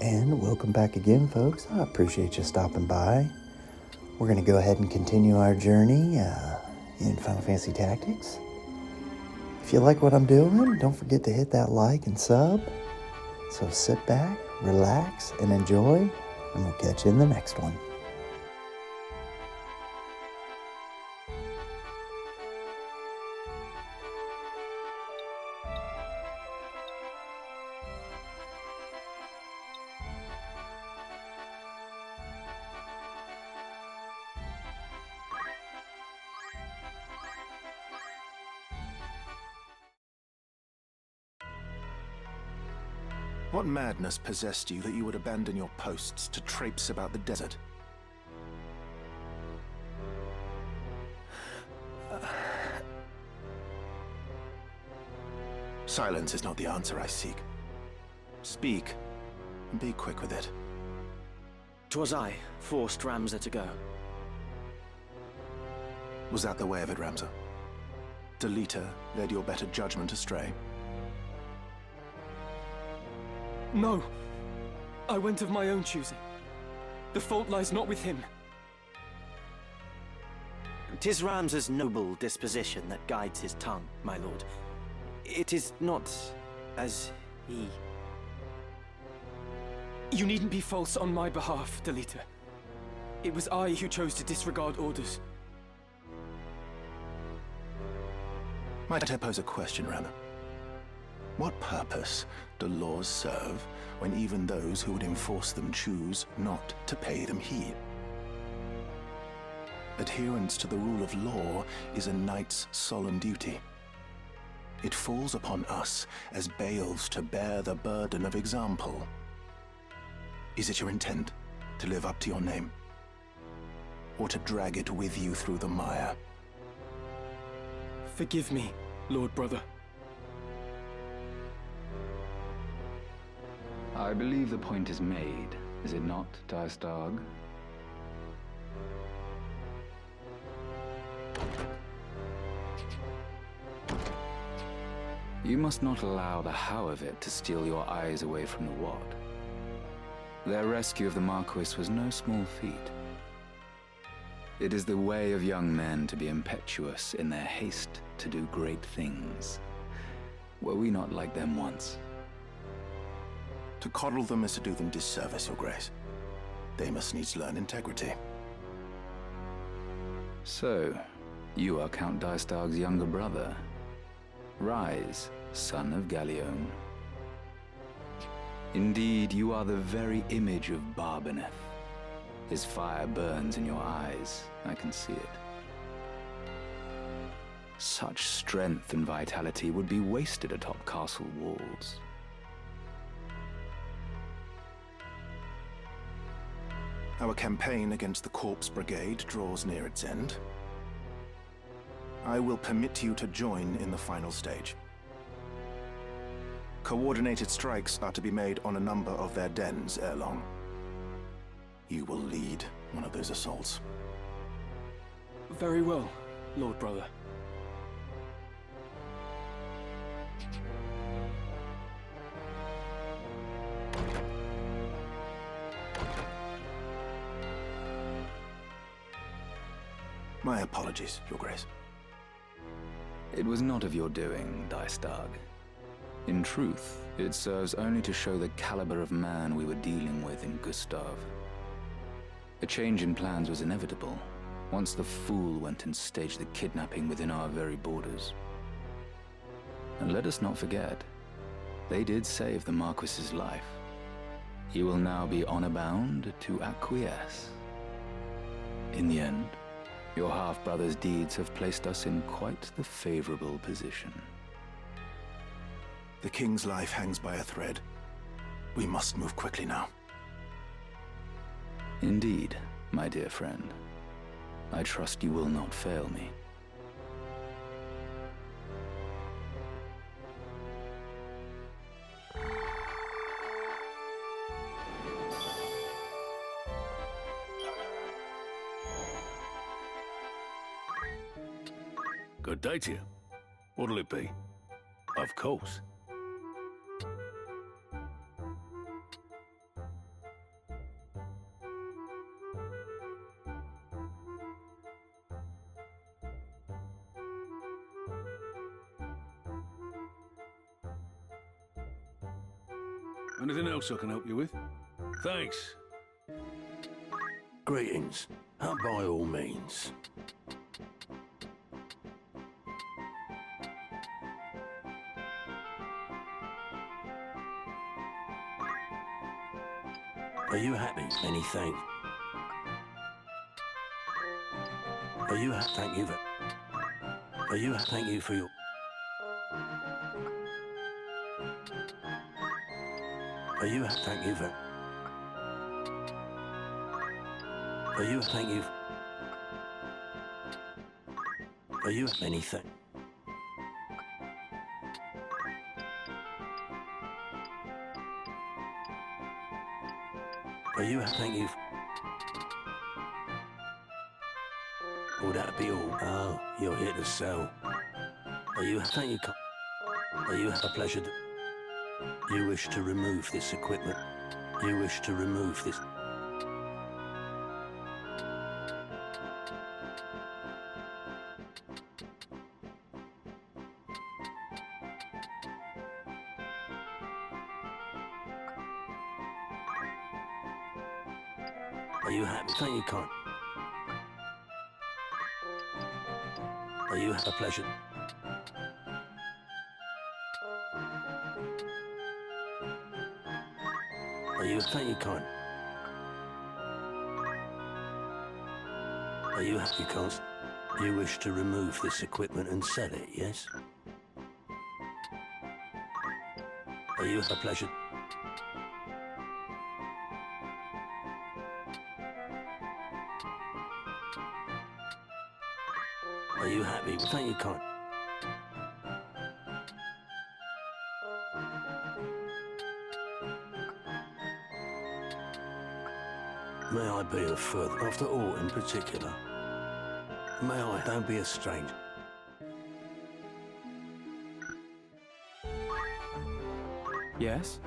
And welcome back again, folks. I appreciate you stopping by. We're going to go ahead and continue our journey in Final Fantasy Tactics. If you like what I'm doing, don't forget to hit that like and sub. So sit back, relax, and enjoy, and we'll catch you in the next one. What madness possessed you that you would abandon your posts to traipse about the desert? Silence is not the answer I seek. Speak, and be quick with it. 'Twas I forced Ramza to go. Was that the way of it, Ramza? Delita led your better judgment astray? No! I went of my own choosing. The fault lies not with him. 'Tis Ramza's noble disposition that guides his tongue, my lord. It is not as he... You needn't be false on my behalf, Delita. It was I who chose to disregard orders. Might I pose a question, Rama? What purpose do laws serve when even those who would enforce them choose not to pay them heed? Adherence to the rule of law is a knight's solemn duty. It falls upon us as bailiffs to bear the burden of example. Is it your intent to live up to your name, or to drag it with you through the mire? Forgive me, Lord Brother. I believe the point is made, is it not, Diastarg? You must not allow the how of it to steal your eyes away from the what. Their rescue of the Marquis was no small feat. It is the way of young men to be impetuous in their haste to do great things. Were we not like them once? To coddle them is to do them disservice, Your Grace. They must needs learn integrity. So, you are Count Diastarg's younger brother. Rise, son of Galleon. Indeed, you are the very image of Barbeneth. His fire burns in your eyes, I can see it. Such strength and vitality would be wasted atop castle walls. Our campaign against the Corpse Brigade draws near its end. I will permit you to join in the final stage. Coordinated strikes are to be made on a number of their dens ere long. You will lead one of those assaults. Very well, Lord Brother. My apologies, Your Grace. It was not of your doing, Diastarg. In truth, it serves only to show the caliber of man we were dealing with in Gustav. A change in plans was inevitable, once the fool went and staged the kidnapping within our very borders. And let us not forget, they did save the Marquis's life. He will now be honor-bound to acquiesce. In the end, your half-brother's deeds have placed us in quite the favorable position. The King's life hangs by a thread. We must move quickly now. Indeed, my dear friend. I trust you will not fail me. Good day to you. What'll it be? Of course. Anything else I can help you with? Thanks. Greetings. By all means. Are you happy? Anything? Are you happy? Thank you for... Are you happy? Thank you for your... Are you happy? Thank you for... Are you happy? Thank you for... Are you happy? Anything? Are you happy? Thank you for... Would that be all? Oh, you're here to sell. Are you happy? Thank you. Are you a pleasure? You wish to remove this equipment? You wish to remove this? Are you happy? Thank you, Con. Are you a pleasure? Are you thank you, Con? Are you happy, Con? You wish to remove this equipment and sell it, yes? Are you a pleasure? Are you happy? Thank you, Con. May I be of further, after all in particular? May I? Don't be a stranger. Yes?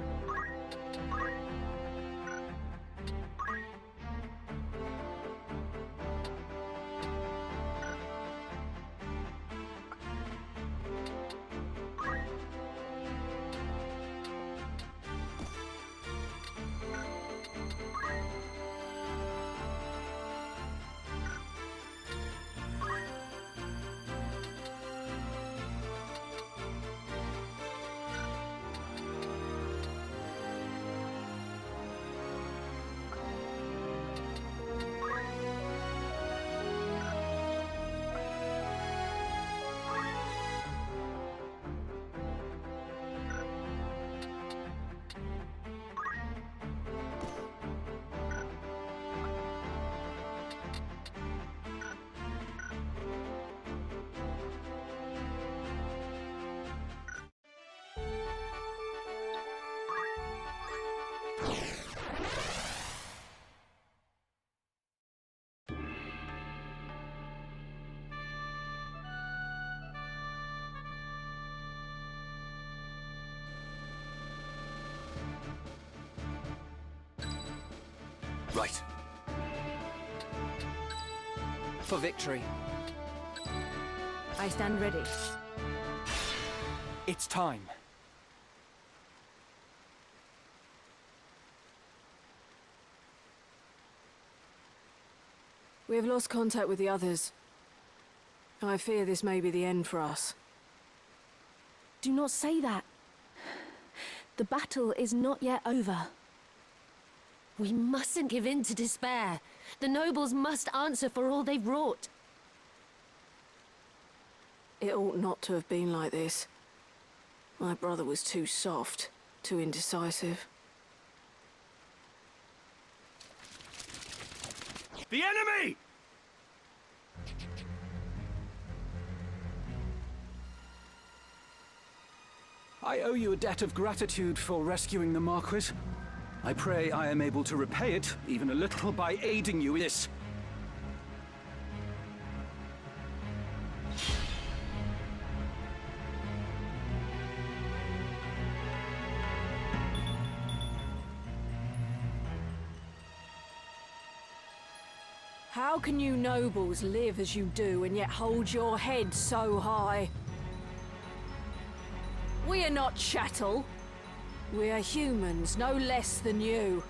Right. For victory. I stand ready. It's time. We have lost contact with the others. I fear this may be the end for us. Do not say that. The battle is not yet over. We mustn't give in to despair. The nobles must answer for all they've wrought. It ought not to have been like this. My brother was too soft, too indecisive. The enemy! I owe you a debt of gratitude for rescuing the Marquis. I pray I am able to repay it, even a little, by aiding you in this. How can you nobles live as you do and yet hold your head so high? We are not chattel. We're humans, no less than you.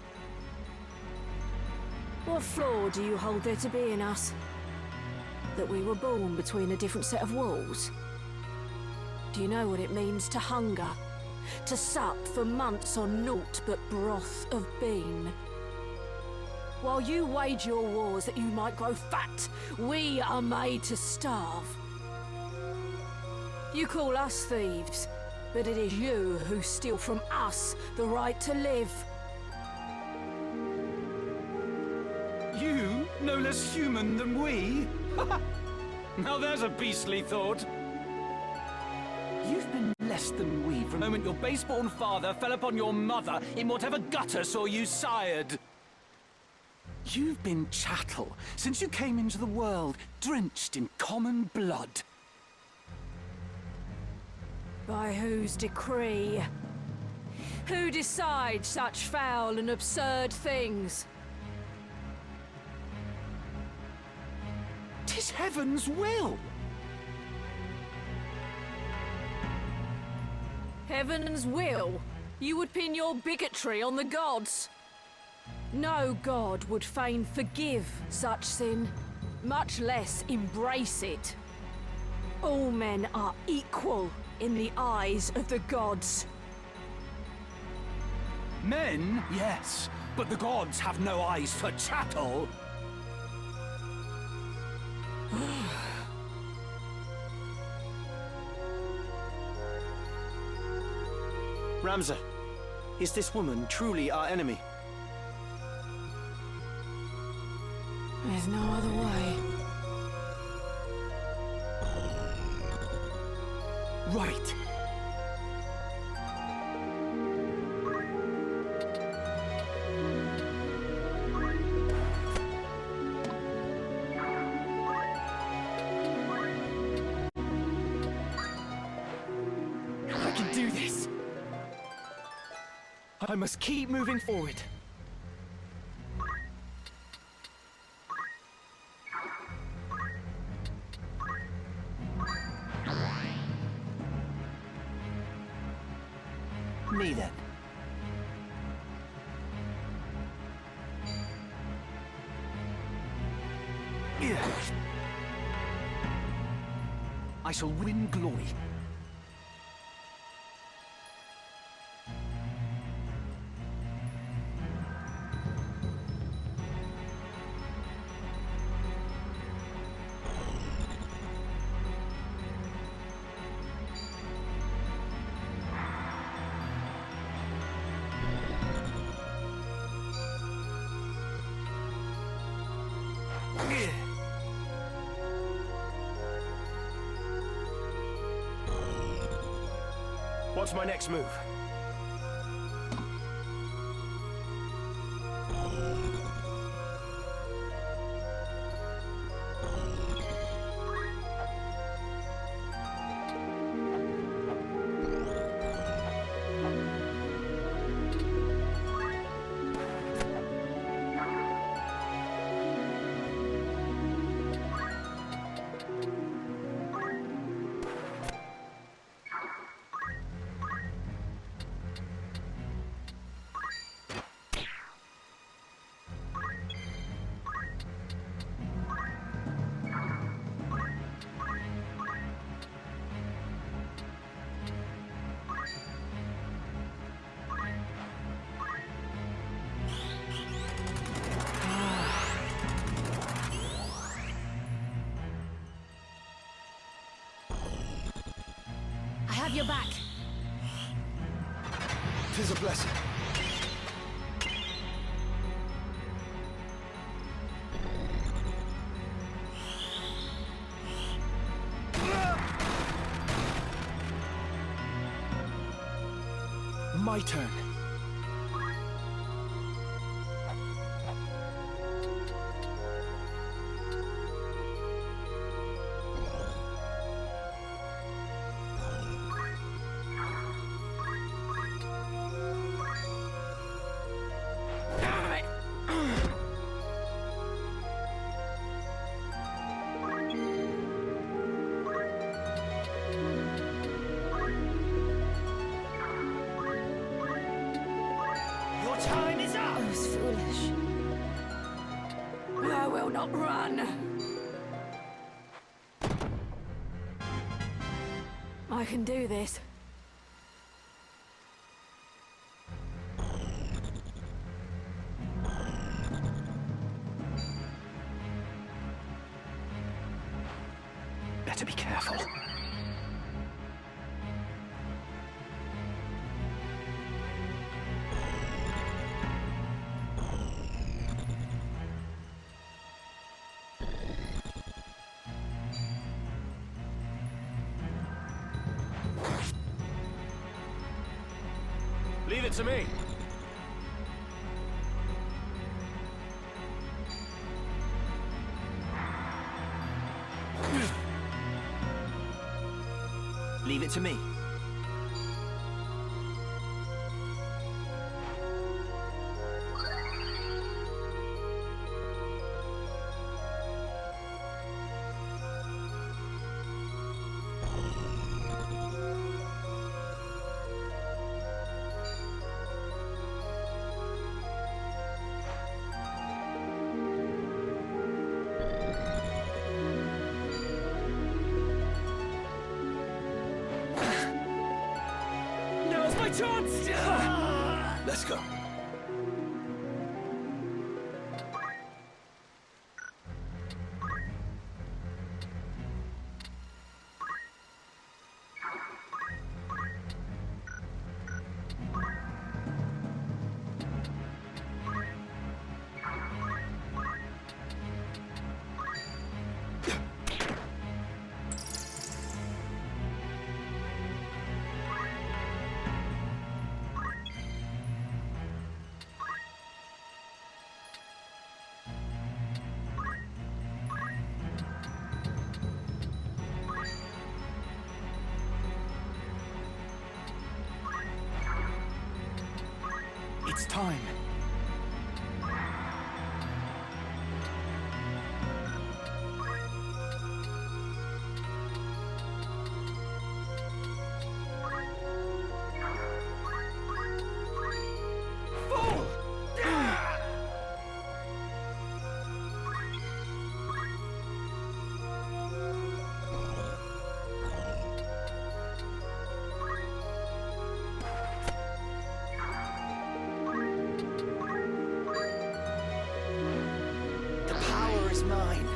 What flaw do you hold there to be in us? That we were born between a different set of walls? Do you know what it means to hunger? To sup for months on naught but broth of bean? While you wage your wars that you might grow fat, we are made to starve. You call us thieves, but it is you who steal from us the right to live. You, no less human than we? Now there's a beastly thought. You've been less than we from the moment your base-born father fell upon your mother in whatever gutter saw you sired. You've been chattel since you came into the world, drenched in common blood. By whose decree? Who decides such foul and absurd things? 'Tis heaven's will! Heaven's will? You would pin your bigotry on the gods? No god would fain forgive such sin, much less embrace it. All men are equal in the eyes of the gods. Men, yes, but the gods have no eyes for chattel. Ramza, is this woman truly our enemy? There's no other way. Right. I can do this. I must keep moving forward. Me then. I shall win glory. What's my next move? I have your back. 'Tis a blessing. My turn. was foolish. I will not run. I can do this. Better be careful. Leave it to me. Leave it to me. Now's my chance! Let's go. It's time. The power is mine.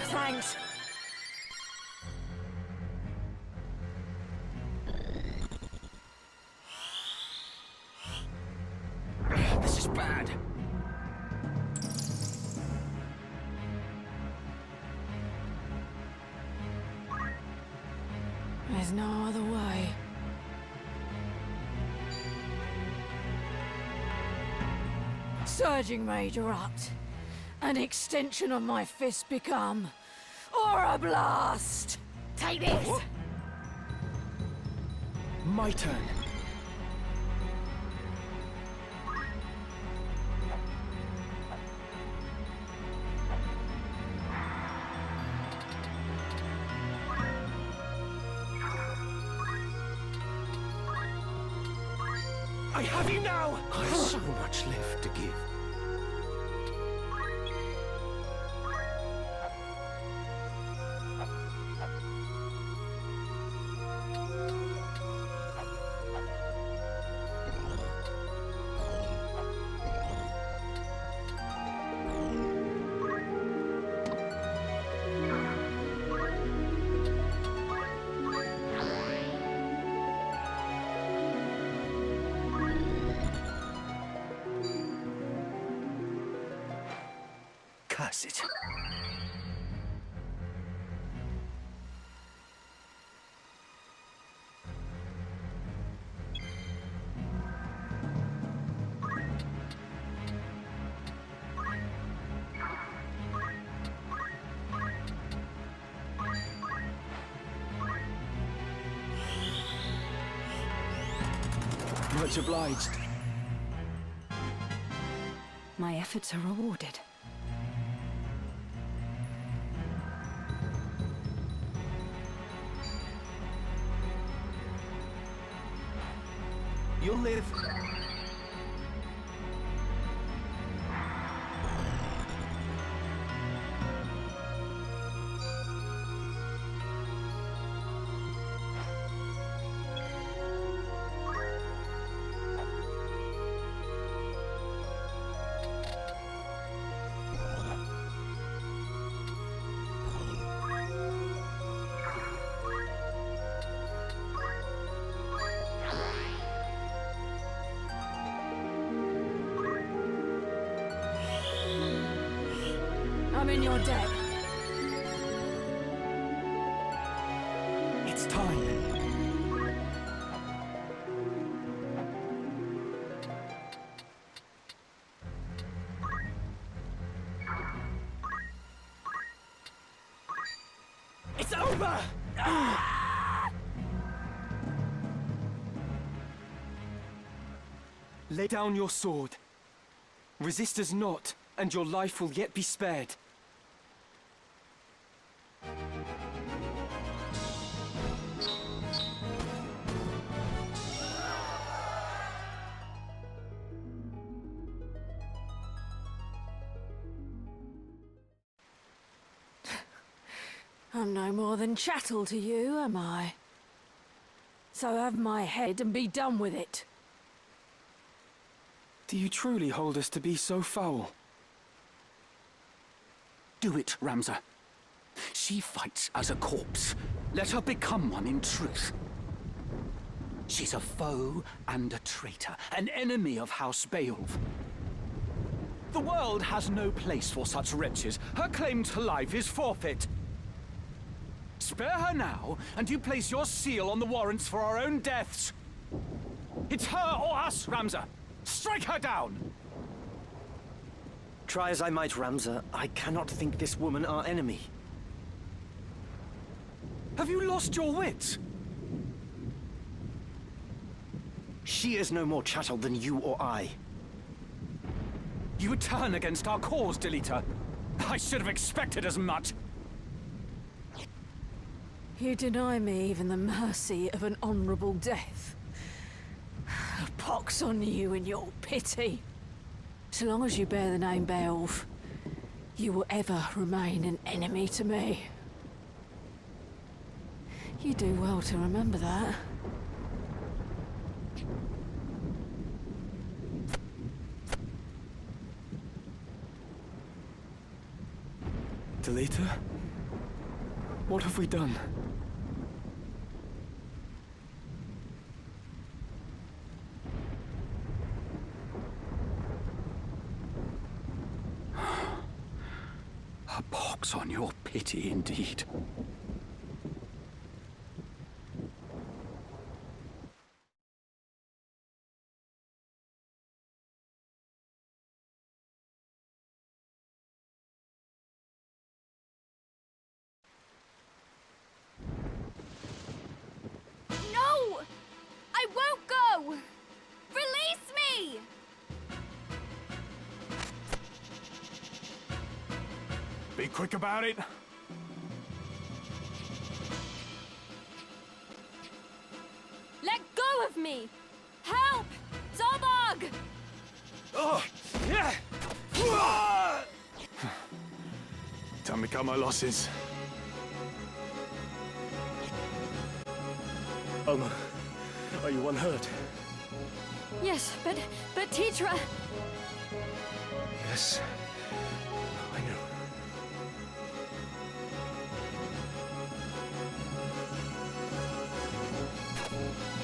Thanks. This is bad. There's no other way. Surging Rage erupt. An extension of my fist become. Aura Blast! Take this! My turn. I have you now! I've so much left to give. Curse it. Much obliged. My efforts are rewarded. You'll live. I'm in your debt. It's time. It's over! Lay down your sword. Resist us not, and your life will yet be spared. I'm no more than chattel to you, am I? So have my head and be done with it. Do you truly hold us to be so foul? Do it, Ramza. She fights as a corpse. Let her become one in truth. She's a foe and a traitor, an enemy of House Beowulf. The world has no place for such wretches. Her claim to life is forfeit. Spare her now, and you place your seal on the warrants for our own deaths. It's her or us, Ramza. Strike her down! Try as I might, Ramza, I cannot think this woman our enemy. Have you lost your wits? She is no more chattel than you or I. You would turn against our cause, Delita. I should have expected as much. You deny me even the mercy of an honorable death. Pox on you and your pity. So long as you bear the name Beowulf, you will ever remain an enemy to me. You do well to remember that. Delita? What have we done? A pox on your pity, indeed. No! I won't go! Release me! Be quick about it. Let go of me! Help! Zobog! Oh, yeah. Time to cut my losses. Alma, are you unhurt? Yes, but Tetra... Yes. I know.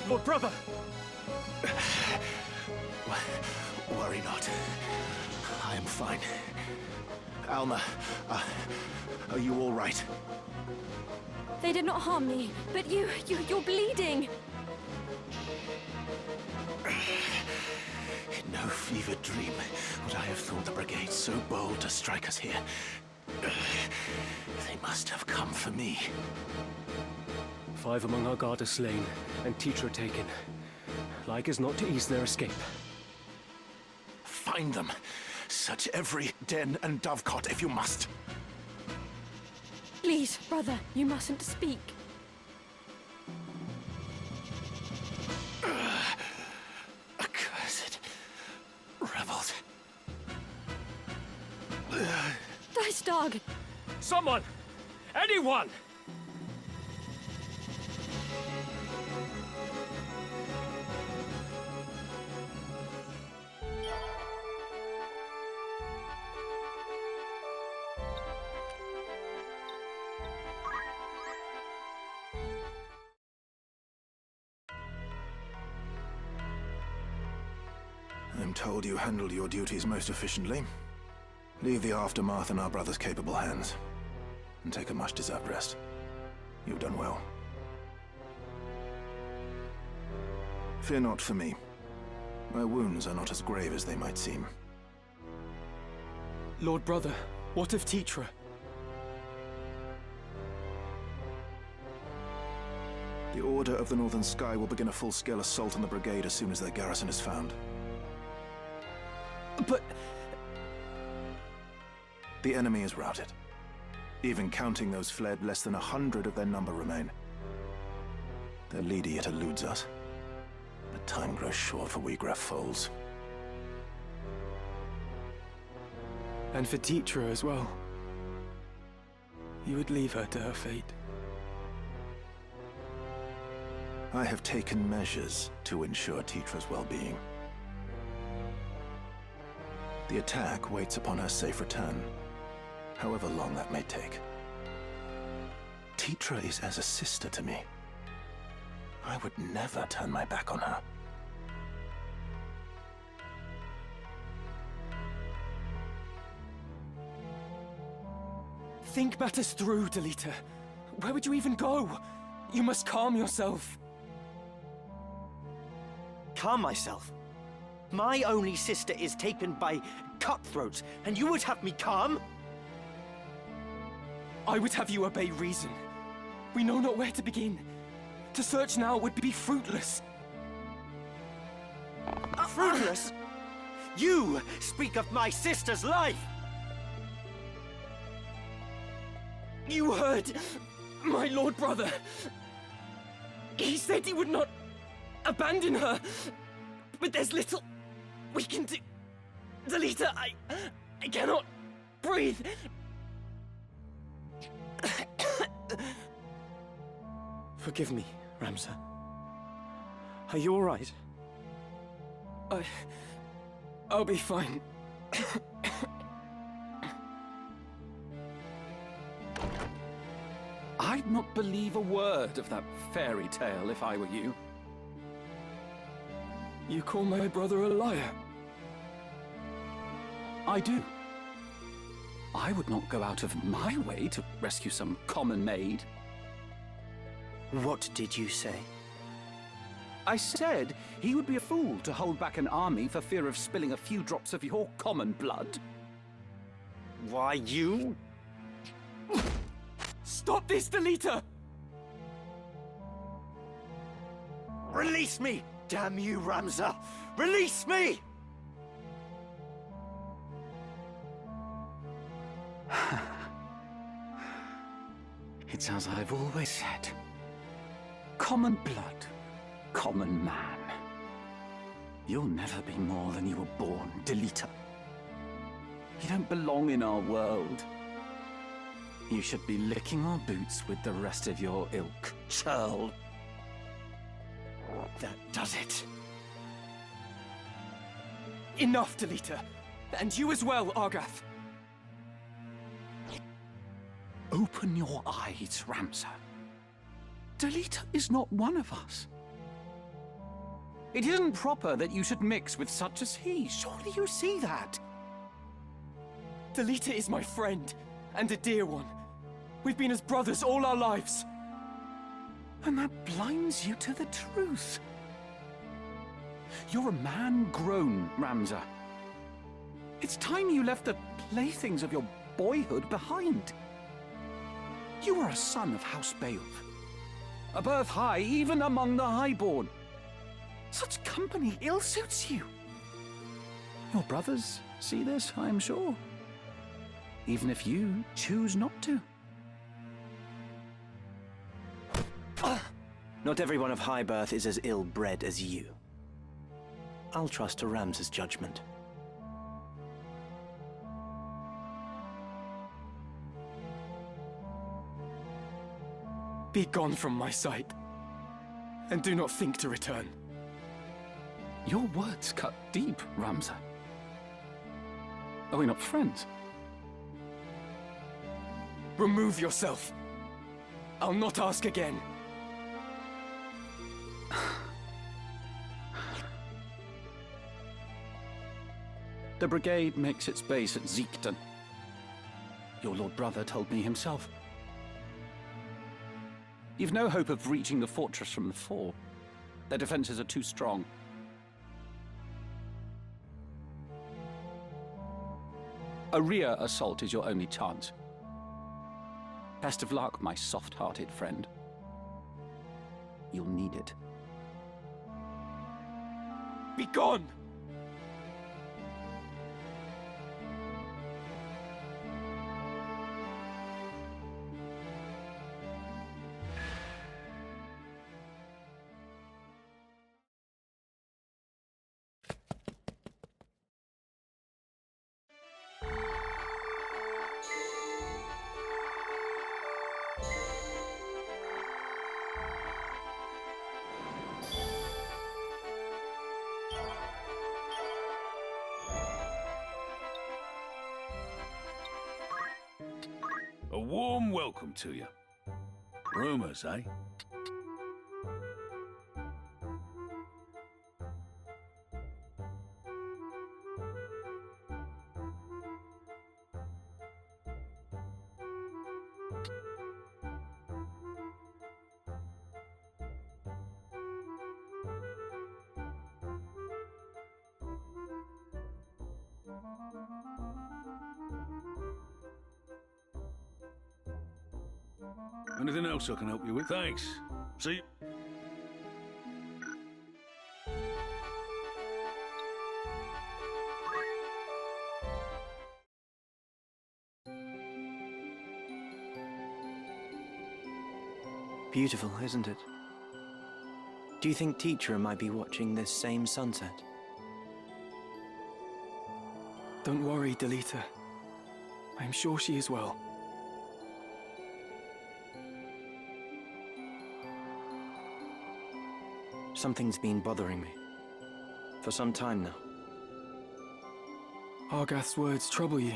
Lord brother! Worry not. I am fine. Alma, are you all right? They did not harm me, but you're bleeding. In no fevered dream would I have thought the brigade so bold to strike us here. They must have come for me. 5 among our guard are slain, and Tetra taken. Like as not to ease their escape. Find them. Search every den and dovecot if you must. Please, brother, you mustn't speak. Starg! Someone! Anyone! I'm told you handled your duties most efficiently. Leave the aftermath in our brother's capable hands, and take a much-deserved rest. You've done well. Fear not for me. My wounds are not as grave as they might seem. Lord Brother, what of Tetra? The Order of the Northern Sky will begin a full-scale assault on the brigade as soon as their garrison is found. But... The enemy is routed. Even counting those fled, less than 100 of their number remain. Their leader yet eludes us. But time grows short for Wheatgrass foals. And for Tetra as well. You would leave her to her fate. I have taken measures to ensure Tetra's well-being. The attack waits upon her safe return, however long that may take. Tetra is as a sister to me. I would never turn my back on her. Think matters through, Delita. Where would you even go? You must calm yourself. Calm myself? My only sister is taken by cutthroats, and you would have me calm? I would have you obey reason. We know not where to begin. To search now would be fruitless. Fruitless? You speak of my sister's life! You heard my Lord Brother. He said he would not abandon her. But there's little we can do. Delita, I cannot breathe. Forgive me, Ramza. Are you all right? I'll be fine. I'd not believe a word of that fairy tale if I were you. You call my brother a liar? I do. I would not go out of my way to rescue some common maid. What did you say? I said he would be a fool to hold back an army for fear of spilling a few drops of your common blood. Why, you... Stop this, Delita! Release me! Damn you, Ramza! Release me! It's as I've always said. Common blood, common man. You'll never be more than you were born, Delita. You don't belong in our world. You should be licking our boots with the rest of your ilk, churl. That does it. Enough, Delita. And you as well, Argath. Open your eyes, Ramza. Delita is not one of us. It isn't proper that you should mix with such as he. Surely you see that. Delita is my friend, and a dear one. We've been as brothers all our lives. And that blinds you to the truth. You're a man grown, Ramza. It's time you left the playthings of your boyhood behind. You are a son of House Beowulf. A birth high even among the highborn. Such company ill suits you. Your brothers see this, I'm sure. Even if you choose not to. Not everyone of high birth is as ill-bred as you. I'll trust to Ramza's judgment. Be gone from my sight, and do not think to return. Your words cut deep, Ramza. Are we not friends? Remove yourself. I'll not ask again. The brigade makes its base at Zeekton. Your lord brother told me himself. You've no hope of reaching the fortress from the fore. Their defenses are too strong. A rear assault is your only chance. Best of luck, my soft-hearted friend. You'll need it. Be gone! A warm welcome to you. Rumors, eh? Anything else I can help you with? Thanks. See you. Beautiful, isn't it? Do you think Teacher might be watching this same sunset? Don't worry, Delita. I am sure she is well. Something's been bothering me. For some time now. Argath's words trouble you,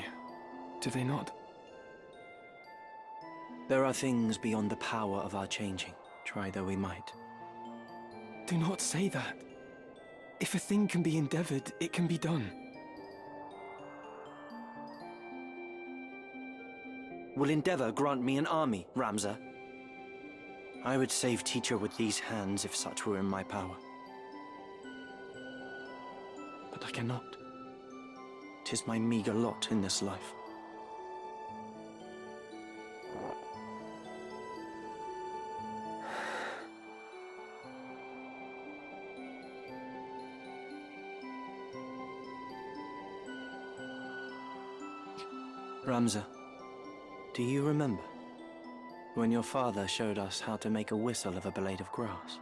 do they not? There are things beyond the power of our changing, try though we might. Do not say that. If a thing can be endeavored, it can be done. Will endeavor grant me an army, Ramza? I would save Teacher with these hands if such were in my power. But I cannot. 'Tis my meager lot in this life. Ramza, do you remember when your father showed us how to make a whistle of a blade of grass?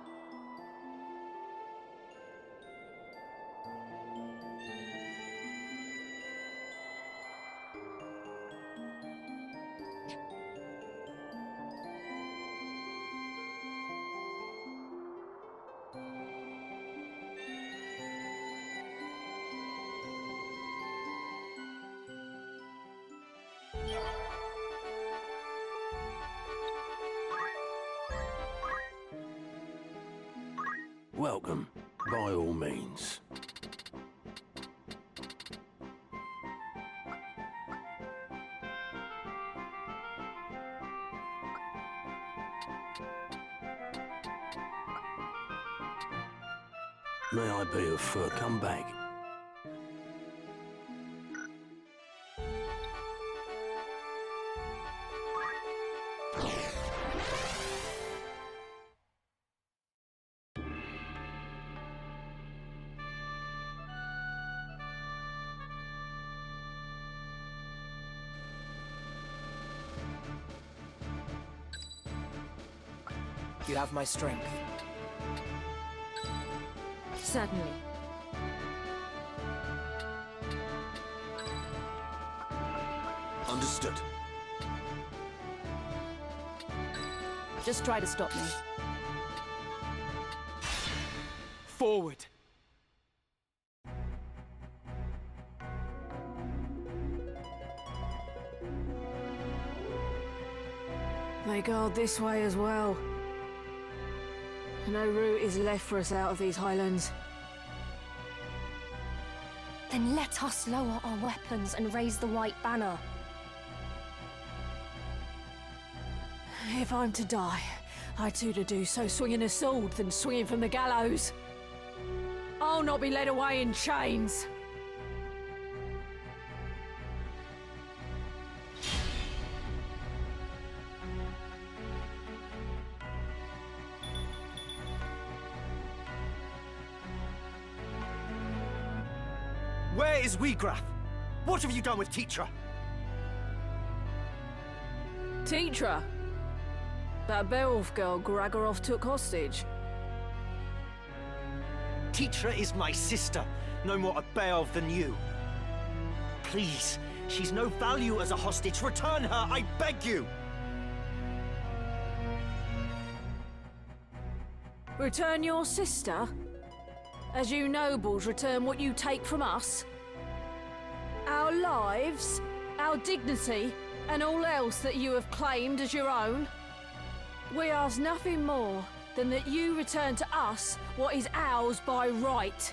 Welcome, by all means. May I be of fur come back? You have my strength. Certainly. Understood. Just try to stop me. Forward. They guard this way as well. No route is left for us out of these highlands. Then let us lower our weapons and raise the white banner. If I'm to die, I'd sooner do so swinging a sword than swinging from the gallows. I'll not be led away in chains. Where is Wheatgraff? What have you done with Teacher? Teacher? That Beowulf girl Gragarov took hostage. Teacher is my sister, no more a Beowulf than you. Please, she's no value as a hostage. Return her, I beg you! Return your sister? As you nobles return what you take from us? Our lives, our dignity, and all else that you have claimed as your own? We ask nothing more than that you return to us what is ours by right.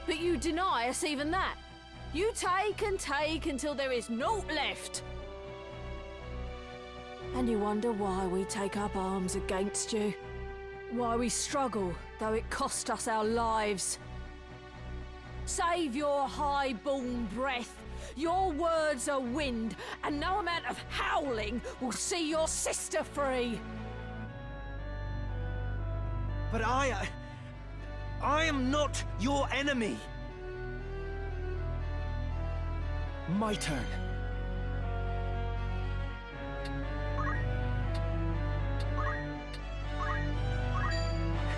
But you deny us even that. You take and take until there is naught left. And you wonder why we take up arms against you. Why we struggle, though it cost us our lives. Save your high-born breath. Your words are wind, and no amount of howling will see your sister free. But I am not your enemy. My turn.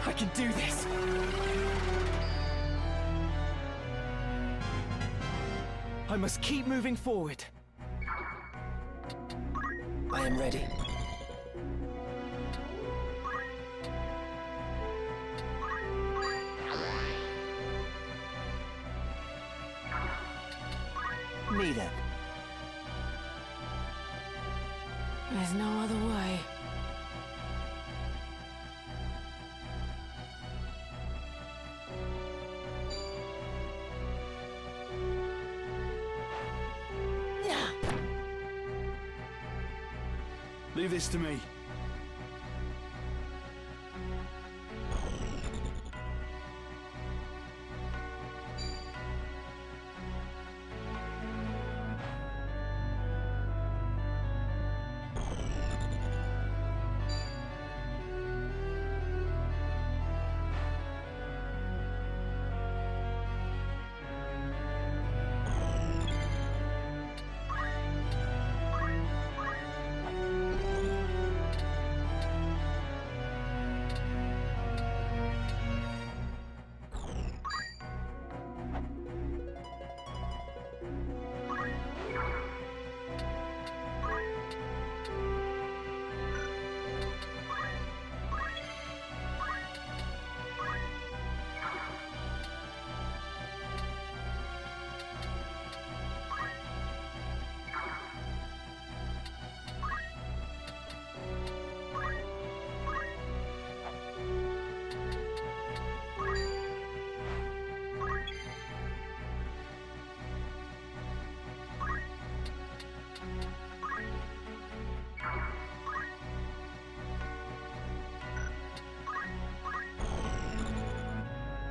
I can do this. I must keep moving forward. I am ready. Me then. There's no other way. Leave this to me.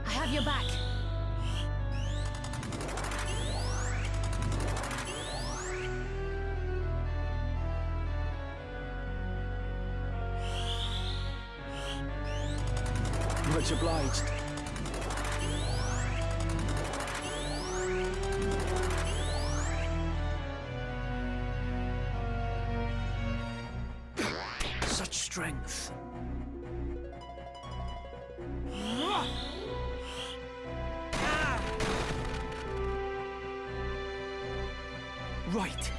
I have your back. Much obliged. Such strength. Right.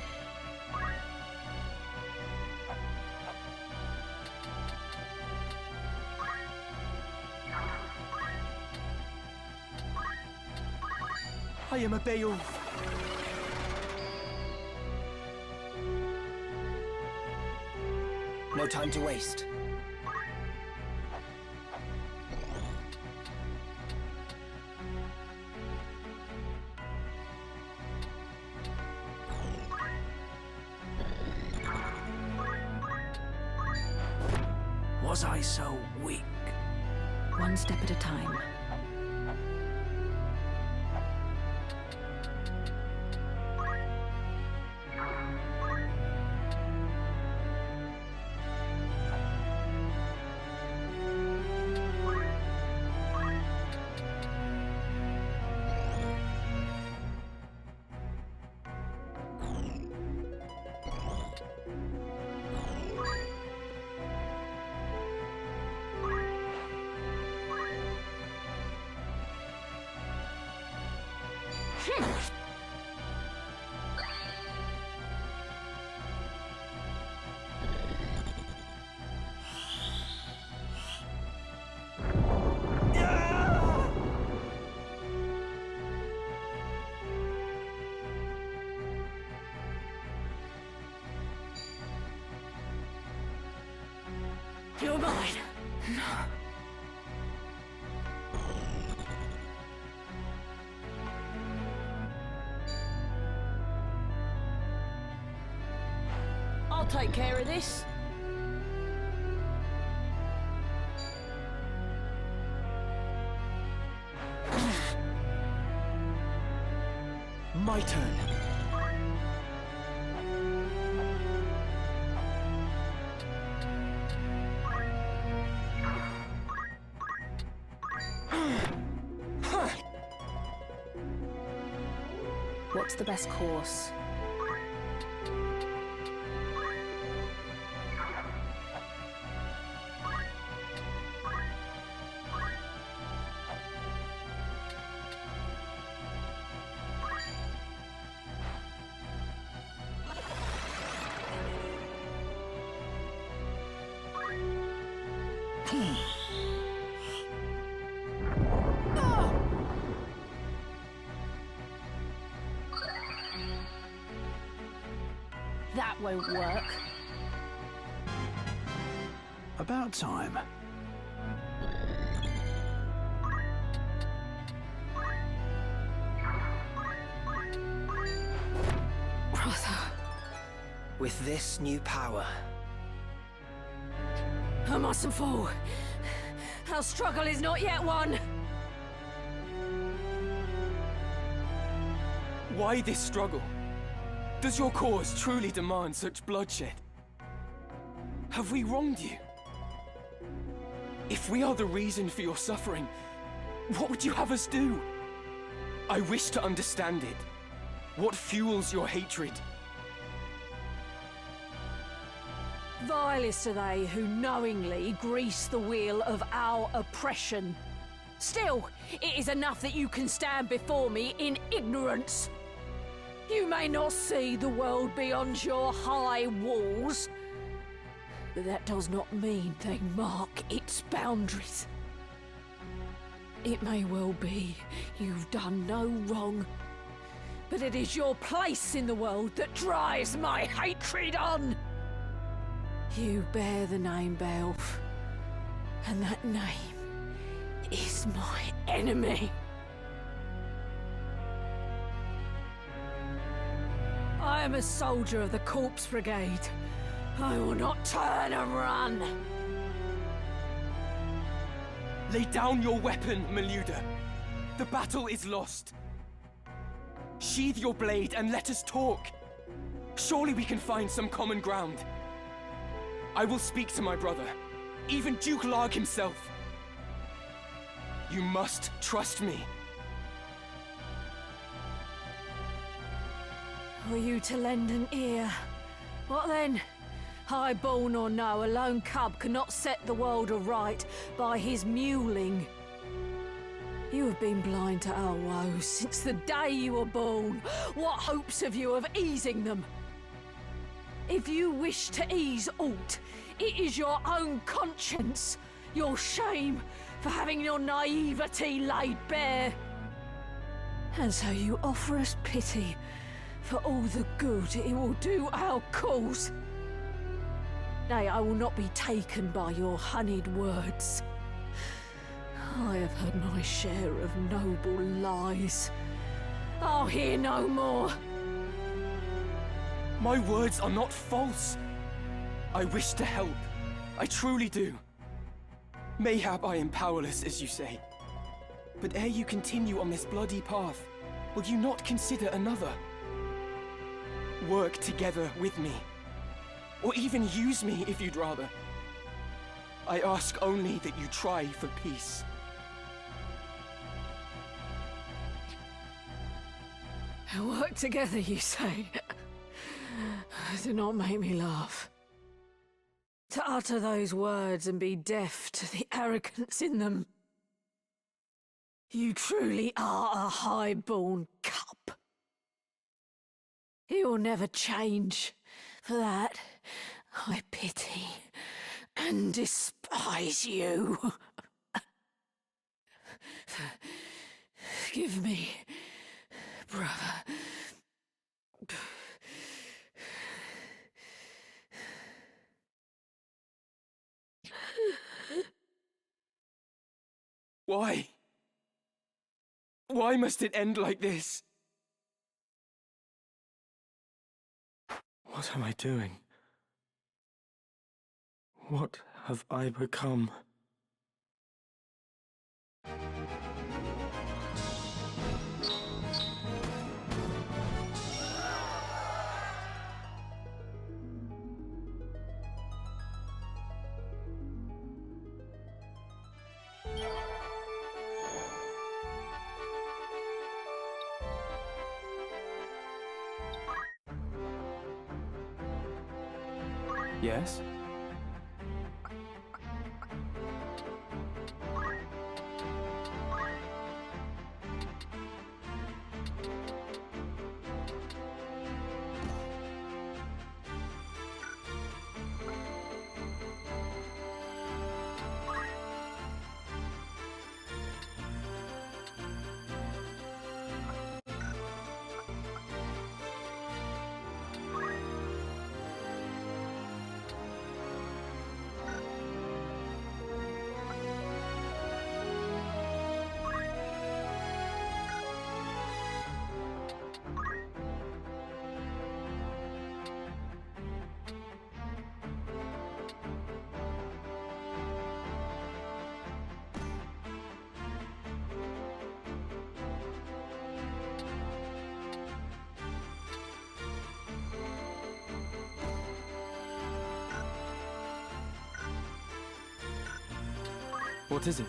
I am a Beowulf. No time to waste. Was I so weak? One step at a time. You're mine. I'll take care of this. My turn. What's the best course? That won't work. About time. Brother. With this new power, I mustn't fall. Our struggle is not yet won. Why this struggle? Does your cause truly demand such bloodshed? Have we wronged you? If we are the reason for your suffering, what would you have us do? I wish to understand it. What fuels your hatred? Vilest are they who knowingly grease the wheel of our oppression. Still, it is enough that you can stand before me in ignorance. You may not see the world beyond your high walls, but that does not mean they mark its boundaries. It may well be you've done no wrong, but it is your place in the world that drives my hatred on. You bear the name Beowulf, and that name is my enemy. I am a soldier of the Corpse Brigade. I will not turn and run. Lay down your weapon, Meluda. The battle is lost. Sheathe your blade and let us talk. Surely we can find some common ground. I will speak to my brother, even Duke Larg himself. You must trust me. Were you to lend an ear? What then? High-born or no, a lone cub cannot set the world aright by his mewling. You have been blind to our woes since the day you were born. What hopes have you of easing them? If you wish to ease aught, it is your own conscience, your shame for having your naivety laid bare. And so you offer us pity for all the good it will do our cause. Nay, I will not be taken by your honeyed words. I have heard my share of noble lies. I'll hear no more. My words are not false. I wish to help. I truly do. Mayhap I am powerless, as you say. But ere you continue on this bloody path, will you not consider another? Work together with me. Or even use me if you'd rather. I ask only that you try for peace. Work together, you say? Do not make me laugh. To utter those words and be deaf to the arrogance in them. You truly are a high-born cup. He will never change. For that, I pity and despise you. Forgive me, brother. Why? Why must it end like this? What am I doing? What have I become? Yes? What is it?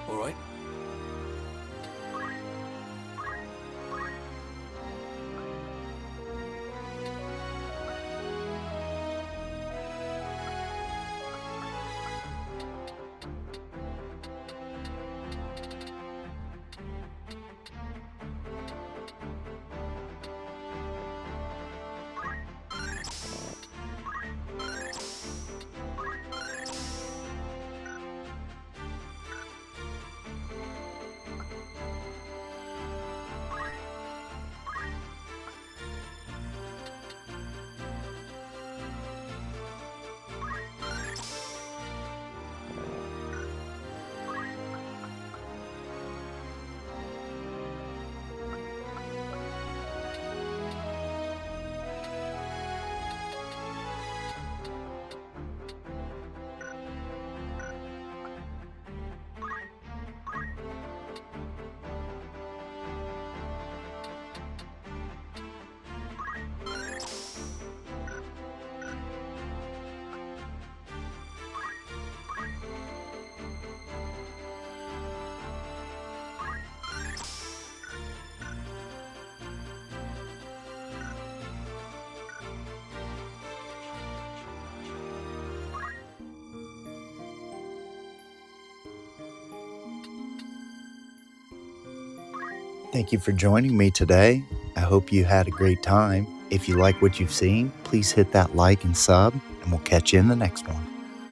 All right. Thank you for joining me today. I hope you had a great time. If you like what you've seen, please hit that like and sub, and we'll catch you in the next one.